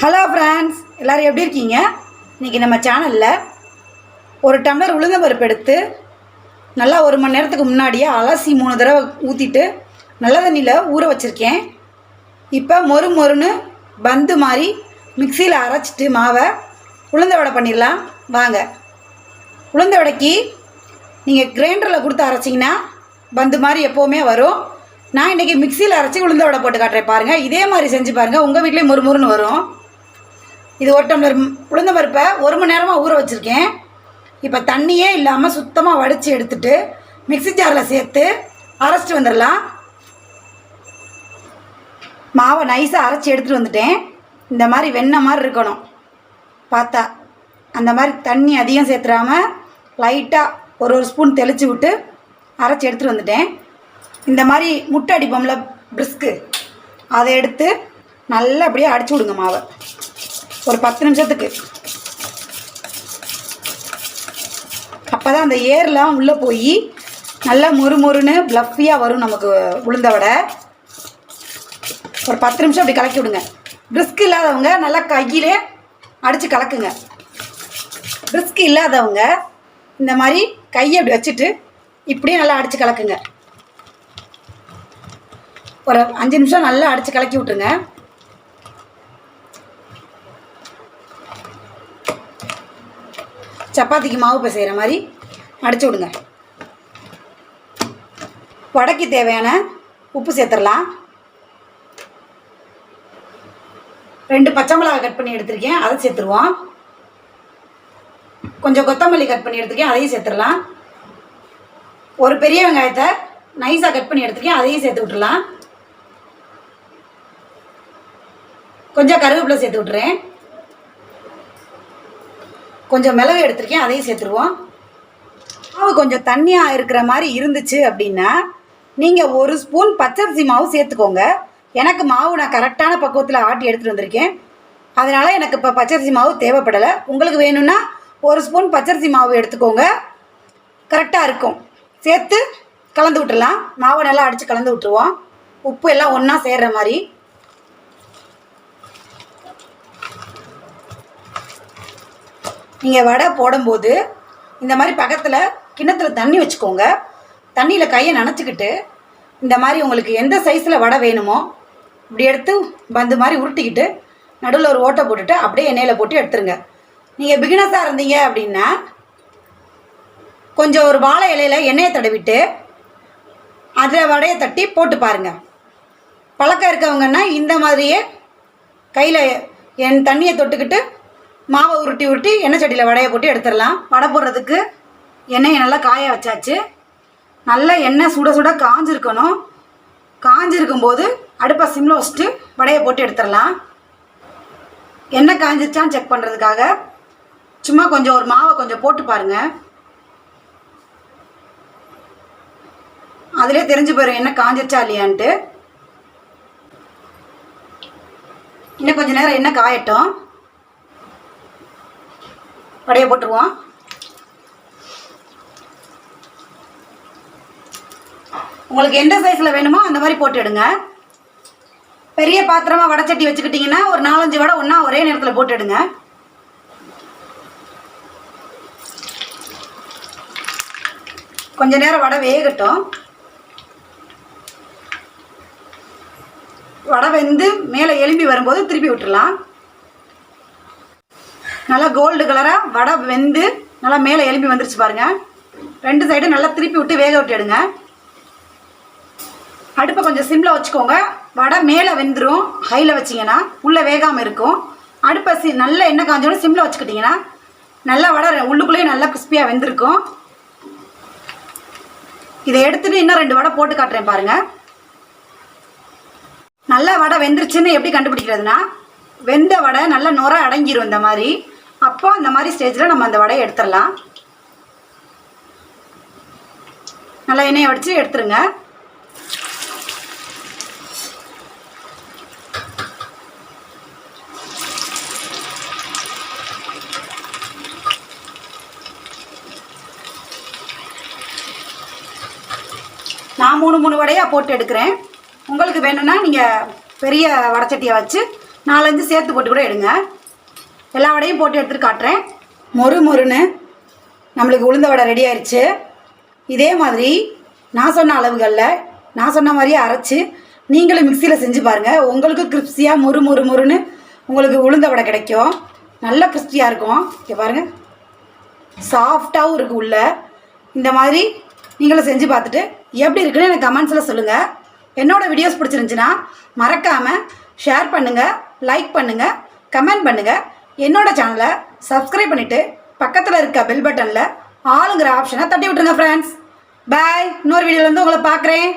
Hello friends, எல்லோரும் எப்படி இருக்கீங்க? இன்றைக்கி நம்ம சேனலில் ஒரு டம்ளர் உளுந்தம்பருப்பு எடுத்து நல்லா 1 மணி நேரத்துக்கு முன்னாடியே அலசி 3 தடவை ஊற்றிட்டு நல்ல தண்ணியில் ஊற வச்சுருக்கேன். இப்போ மொறுன்னு பந்து மாதிரி மிக்சியில் அரைச்சிட்டு மாவை உளுந்த வடை பண்ணிடலாம் வாங்க. உளுந்த வடைக்கு நீங்கள் கிரைண்டரில் கொடுத்து அரைச்சிங்கன்னா பந்து மாதிரி எப்போவுமே வரும். நான் இன்றைக்கி மிக்சியில் அரைச்சி உளுந்த வடை போட்டு காட்டுறேன் பாருங்கள். இதே மாதிரி செஞ்சு பாருங்கள், உங்கள் வீட்லேயே மொறுன்னு வரும். இது 1 டம்ளர் உளுந்த பருப்பை 1 மணி நேரமாக ஊற வச்சுருக்கேன். இப்போ தண்ணியே இல்லாமல் சுத்தமாக வடித்து எடுத்துட்டு மிக்சி ஜாரில் சேர்த்து அரைச்சிட்டு வந்துடலாம். மாவை நைஸாக அரைச்சி எடுத்துகிட்டு வந்துட்டேன். இந்த மாதிரி வெண்ணெய் மாதிரி இருக்கணும் பார்த்தா. அந்த மாதிரி தண்ணி அதிகம் சேர்த்துடாமல் லைட்டாக ஒரு ஸ்பூன் தெளித்து விட்டு அரைச்சி எடுத்துகிட்டு வந்துட்டேன். இந்த மாதிரி முட்டை அடிப்போம்ல பிரிஸ்க்கு, அதை எடுத்து நல்லா அப்படியே அடிச்சு விடுங்க மாவை ஒரு 10 நிமிஷத்துக்கு. அப்போ தான் அந்த ஏர்லாம் உள்ளே போய் நல்லா மொறுன்னு ப்ளஃபியாக வரும் நமக்கு உளுந்த வடை. ஒரு 10 நிமிஷம் அப்படி கலக்கி விடுங்க. பிரிஸ்க் இல்லாதவங்க நல்லா கையிலே அடித்து கலக்குங்க. பிரிஸ்க் இல்லாதவங்க இந்த மாதிரி கையை அப்படி வச்சுட்டு இப்படியே நல்லா அடித்து கலக்குங்க. ஒரு 5 நிமிஷம் நல்லா அடித்து கலக்கி விட்டுருங்க. சப்பாத்திக்கு மாவு பிசைகிற மாதிரி அடிச்சு விடுங்க. வடைக்கு தேவையான உப்பு சேர்த்துடலாம். 2 பச்சை மிளகாய் கட் பண்ணி எடுத்துருக்கேன், அதை சேர்த்துருவோம். கொஞ்சம் கொத்தமல்லி கட் பண்ணி எடுத்துருக்கேன், அதையும் சேர்த்துடலாம். ஒரு பெரிய வெங்காயத்தை நைஸாக கட் பண்ணி எடுத்துருக்கேன், அதையும் சேர்த்து விட்டுடலாம். கொஞ்சம் கருவேப்பிலை சேர்த்து விட்டுறேன். கொஞ்சம் மிளகு எடுத்துருக்கேன், அதையும் சேர்த்துருவோம். மாவு கொஞ்சம் தண்ணியாக இருக்கிற மாதிரி இருந்துச்சு அப்படின்னா நீங்கள் 1 ஸ்பூன் பச்சரிசி மாவு சேர்த்துக்கோங்க. எனக்கு மாவு நான் கரெக்டான பக்குவத்தில் ஆட்டி எடுத்துகிட்டு வந்திருக்கேன், அதனால் எனக்கு இப்போ பச்சரிசி மாவு தேவைப்படலை. உங்களுக்கு வேணும்னா 1 ஸ்பூன் பச்சரிசி மாவு எடுத்துக்கோங்க, கரெக்டாக இருக்கும். சேர்த்து கலந்து விட்டுடலாம். மாவை நல்லா அடித்து கலந்து விட்டுருவோம். உப்பு எல்லாம் ஒன்றா சேர்கிற மாதிரி. நீங்கள் வடை போடும்போது இந்த மாதிரி பக்கத்தில் கிண்ணத்தில் தண்ணி வச்சுக்கோங்க. தண்ணியில் கையை நனைச்சிக்கிட்டு இந்த மாதிரி உங்களுக்கு எந்த சைஸில் வடை வேணுமோ இப்படி எடுத்து பந்து மாதிரி உருட்டிக்கிட்டு நடுவில் ஒரு ஓட்டை போட்டுட்டு அப்படியே எண்ணெயில் போட்டு எடுத்துருங்க. நீங்கள் பிகினஸாக இருந்தீங்க அப்படின்னா கொஞ்சம் ஒரு வாழை இலையில் எண்ணெயை தடவிட்டு அதில் வடையை தட்டி போட்டு பாருங்கள். பழக்கம் இருக்கவங்கன்னா இந்த மாதிரியே கையில் என் தண்ணியை தொட்டுக்கிட்டு மாவை உருட்டி எண்ணெய் சட்டியில் வடையை போட்டு எடுத்துடலாம். வடை போடுறதுக்கு எண்ணெயை நல்லா காய வச்சாச்சு. நல்லா எண்ணெய் சுட காஞ்சிருக்கணும். காஞ்சிருக்கும்போது அடுப்பை சிம்மில் வச்சுட்டு வடையை போட்டு எடுத்துடலாம். எண்ணெய் காஞ்சிருச்சான்னு செக் பண்ணுறதுக்காக சும்மா கொஞ்சம் ஒரு மாவை கொஞ்சம் போட்டு பாருங்கள். அதிலே தெரிஞ்சு போயிடும் எண்ணெய் காஞ்சிருச்சா இல்லையான்ட்டு. இன்னும் கொஞ்சம் நேரம் எண்ணெய் காயட்டும். வடையை போட்டுருவோம். உங்களுக்கு எந்த சைஸில் வேணுமோ அந்த மாதிரி போட்டு எடுங்க. பெரிய பாத்திரமாக வடை சட்டி வச்சுக்கிட்டிங்கன்னா ஒரு 4-5 வடை ஒன்றா ஒரே நேரத்தில் போட்டு எடுங்க. கொஞ்ச நேரம் வடை வேகட்டும். வடை வெந்து மேலே எலும்பி வரும்போது திருப்பி விட்டுடலாம். நல்லா கோல்டு கலராக வடை வெந்து நல்லா மேலே எலும்பி வந்துருச்சு பாருங்கள். 2 சைடும் நல்லா திருப்பி விட்டு வேக விட்டு எடுங்க. அடுப்பை கொஞ்சம் சிம்மில் வச்சுக்கோங்க. வடை மேலே வெந்துடும். ஹையில் வச்சிங்கன்னா உள்ளே வேகாமல் இருக்கும். அடுப்பை நல்லா எண்ணெய் காஞ்சோன்னு சிம்மில் வச்சுக்கிட்டிங்கன்னா நல்லா வடை உள்ளுக்குள்ளேயே நல்லா கிறிஸ்பியாக வெந்திருக்கும். இதை எடுத்துகிட்டு இன்னும் 2 வடை போட்டு காட்டுறேன் பாருங்கள். நல்லா வடை வெந்துருச்சுன்னு எப்படி கண்டுபிடிக்கிறதுனா, வெந்த வடை நல்லா நுர அடங்கிடும் இந்த மாதிரி. அப்போ அந்த மாதிரி ஸ்டேஜில் நம்ம அந்த வடையை எடுத்துடலாம். நல்லா எண்ணெயை வடித்து எடுத்துருங்க. நான் 3 வடையாக போட்டு எடுக்கிறேன். உங்களுக்கு வேணும்னா நீங்கள் பெரிய வடைச்சட்டியை வச்சு 4-5 சேர்த்து போட்டு கூட எடுங்க. எல்லா வடையும் போட்டு எடுத்துகிட்டு காட்டுறேன். மொறு மொறுன்னு நம்மளுக்கு உளுந்த வடை ரெடி ஆயிடுச்சு. இதே மாதிரி நான் சொன்ன அளவுகளில் நான் சொன்ன மாதிரியே அரைச்சி நீங்களும் மிக்சியில் செஞ்சு பாருங்கள். உங்களுக்கு கிறிஸ்பியாக மொறு மொறு மொறுன்னு உங்களுக்கு உளுந்த வடை கிடைக்கும். நல்ல கிறிஸ்பியாக இருக்கும். இங்கே பாருங்கள், சாஃப்டாகவும் இருக்குது உள்ள. இந்த மாதிரி நீங்களும் செஞ்சு பார்த்துட்டு எப்படி இருக்குன்னு எனக்கு கமெண்ட்ஸில் சொல்லுங்கள். என்னோடய வீடியோஸ் பிடிச்சிருந்துச்சின்னா மறக்காமல் ஷேர் பண்ணுங்கள், லைக் பண்ணுங்கள், கமெண்ட் பண்ணுங்கள். என்னோடய சேனலை சப்ஸ்கிரைப் பண்ணிவிட்டு பக்கத்தில் இருக்க பெல் பட்டனில் ஆளுங்கிற ஆப்ஷனை தட்டி விட்டுருங்க ஃப்ரெண்ட்ஸ். பாய். இன்னொரு வீடியோவில் வந்து உங்களை பார்க்குறேன்.